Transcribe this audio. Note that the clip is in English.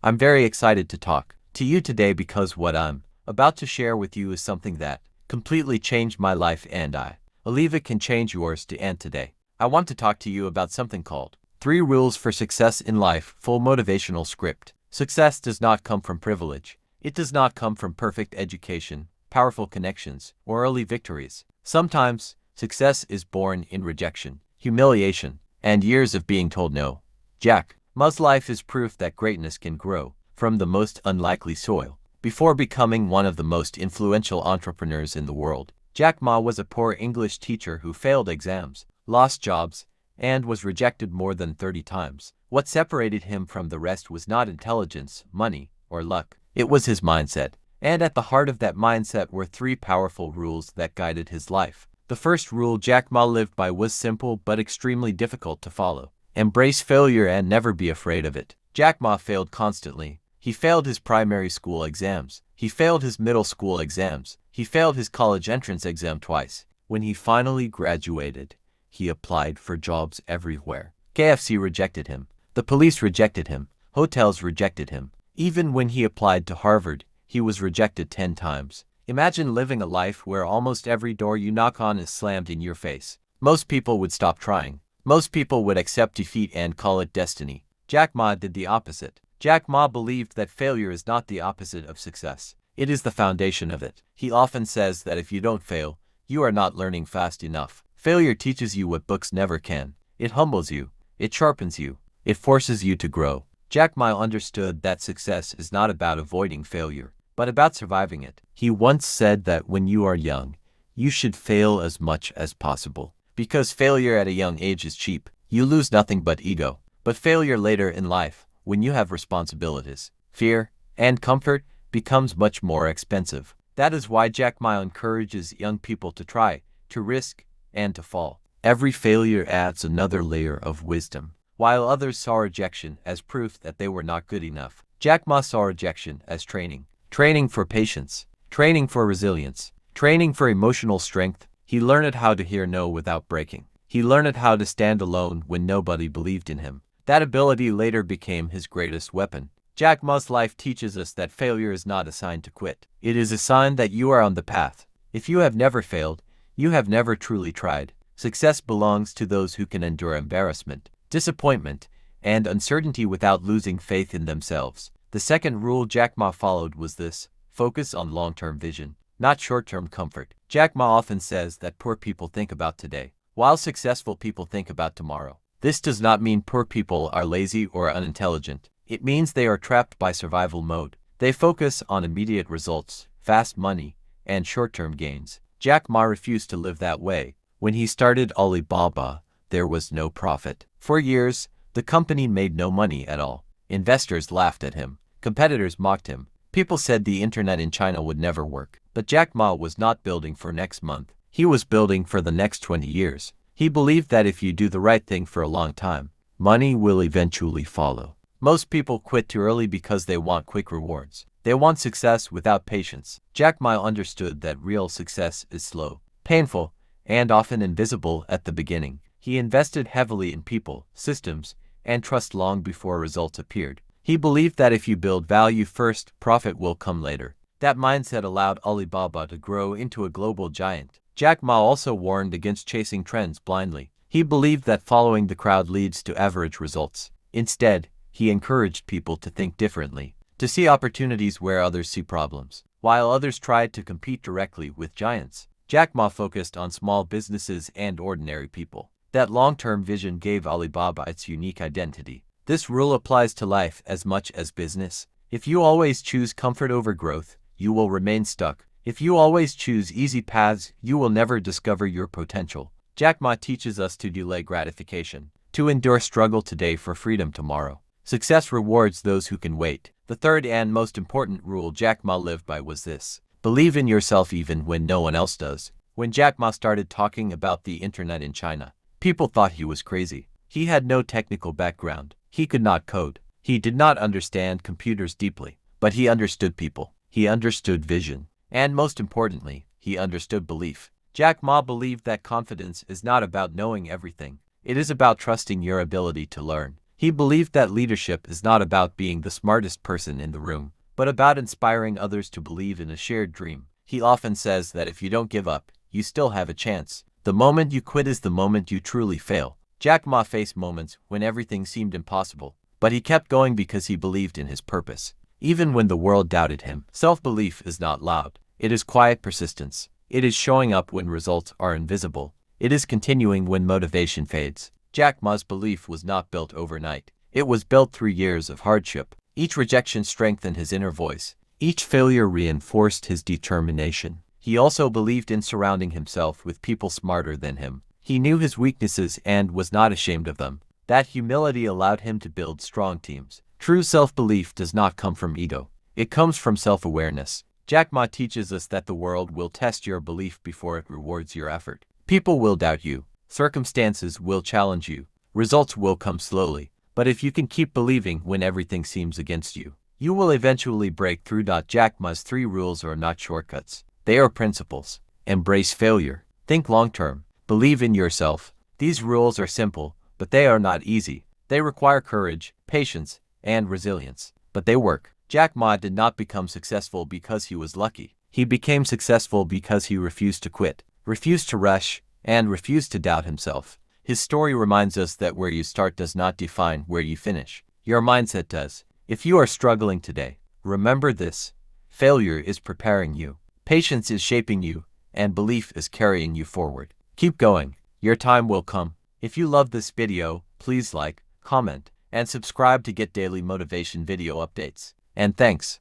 I'm very excited to talk to you today because what I'm about to share with you is something that completely changed my life, and I believe it can change yours too. And today, I want to talk to you about something called 3 Rules for Success in Life. Full motivational script. Success does not come from privilege. It does not come from perfect education, powerful connections, or early victories. Sometimes, success is born in rejection, humiliation, and years of being told no. Jack Ma's life is proof that greatness can grow from the most unlikely soil. Before becoming one of the most influential entrepreneurs in the world, Jack Ma was a poor English teacher who failed exams, lost jobs, and was rejected more than 30 times. What separated him from the rest was not intelligence, money, or luck. It was his mindset. And at the heart of that mindset were 3 powerful rules that guided his life. The first rule Jack Ma lived by was simple but extremely difficult to follow. Embrace failure and never be afraid of it. Jack Ma failed constantly. He failed his primary school exams. He failed his middle school exams. He failed his college entrance exam twice. When he finally graduated, he applied for jobs everywhere. KFC rejected him. The police rejected him. Hotels rejected him. Even when he applied to Harvard, he was rejected 10 times. Imagine living a life where almost every door you knock on is slammed in your face. Most people would stop trying. Most people would accept defeat and call it destiny. Jack Ma did the opposite. Jack Ma believed that failure is not the opposite of success. It is the foundation of it. He often says that if you don't fail, you are not learning fast enough. Failure teaches you what books never can. It humbles you. It sharpens you. It forces you to grow. Jack Ma understood that success is not about avoiding failure, but about surviving it. He once said that when you are young, you should fail as much as possible. Because failure at a young age is cheap. You lose nothing but ego. But failure later in life, when you have responsibilities, fear, and comfort, becomes much more expensive. That is why Jack Ma encourages young people to try, to risk, and to fall. Every failure adds another layer of wisdom. While others saw rejection as proof that they were not good enough, Jack Ma saw rejection as training. Training for patience, training for resilience, training for emotional strength. He learned how to hear no without breaking. He learned how to stand alone when nobody believed in him. That ability later became his greatest weapon. Jack Ma's life teaches us that failure is not a sign to quit. It is a sign that you are on the path. If you have never failed, you have never truly tried. Success belongs to those who can endure embarrassment, disappointment, and uncertainty without losing faith in themselves. The second rule Jack Ma followed was this: focus on long-term vision, not short-term comfort. Jack Ma often says that poor people think about today, while successful people think about tomorrow. This does not mean poor people are lazy or unintelligent. It means they are trapped by survival mode. They focus on immediate results, fast money, and short-term gains. Jack Ma refused to live that way. When he started Alibaba, there was no profit. For years, the company made no money at all. Investors laughed at him. Competitors mocked him. People said the internet in China would never work. But Jack Ma was not building for next month. He was building for the next 20 years. He believed that if you do the right thing for a long time, money will eventually follow. Most people quit too early because they want quick rewards. They want success without patience. Jack Ma understood that real success is slow, painful, and often invisible at the beginning. He invested heavily in people, systems, and trust long before results appeared. He believed that if you build value first, profit will come later. That mindset allowed Alibaba to grow into a global giant. Jack Ma also warned against chasing trends blindly. He believed that following the crowd leads to average results. Instead, he encouraged people to think differently, to see opportunities where others see problems. While others tried to compete directly with giants, Jack Ma focused on small businesses and ordinary people. That long-term vision gave Alibaba its unique identity. This rule applies to life as much as business. If you always choose comfort over growth, you will remain stuck. If you always choose easy paths, you will never discover your potential. Jack Ma teaches us to delay gratification, to endure struggle today for freedom tomorrow. Success rewards those who can wait. The third and most important rule Jack Ma lived by was this: believe in yourself even when no one else does. When Jack Ma started talking about the internet in China, people thought he was crazy. He had no technical background. He could not code. He did not understand computers deeply. But he understood people. He understood vision. And most importantly, he understood belief. Jack Ma believed that confidence is not about knowing everything. It is about trusting your ability to learn. He believed that leadership is not about being the smartest person in the room, but about inspiring others to believe in a shared dream. He often says that if you don't give up, you still have a chance. The moment you quit is the moment you truly fail. Jack Ma faced moments when everything seemed impossible, but he kept going because he believed in his purpose. Even when the world doubted him, self-belief is not loud. It is quiet persistence. It is showing up when results are invisible. It is continuing when motivation fades. Jack Ma's belief was not built overnight. It was built through years of hardship. Each rejection strengthened his inner voice. Each failure reinforced his determination. He also believed in surrounding himself with people smarter than him. He knew his weaknesses and was not ashamed of them. That humility allowed him to build strong teams. True self-belief does not come from ego. It comes from self-awareness. Jack Ma teaches us that the world will test your belief before it rewards your effort. People will doubt you. Circumstances will challenge you. Results will come slowly. But if you can keep believing when everything seems against you, you will eventually break through. Jack Ma's 3 rules are not shortcuts. They are principles. Embrace failure. Think long-term. Believe in yourself. These rules are simple, but they are not easy. They require courage, patience, and resilience. But they work. Jack Ma did not become successful because he was lucky. He became successful because he refused to quit, refused to rush, and refused to doubt himself. His story reminds us that where you start does not define where you finish. Your mindset does. If you are struggling today, remember this: failure is preparing you, patience is shaping you, and belief is carrying you forward. Keep going. Your time will come. If you love this video, please like, comment, and subscribe to get daily motivation video updates. And thanks.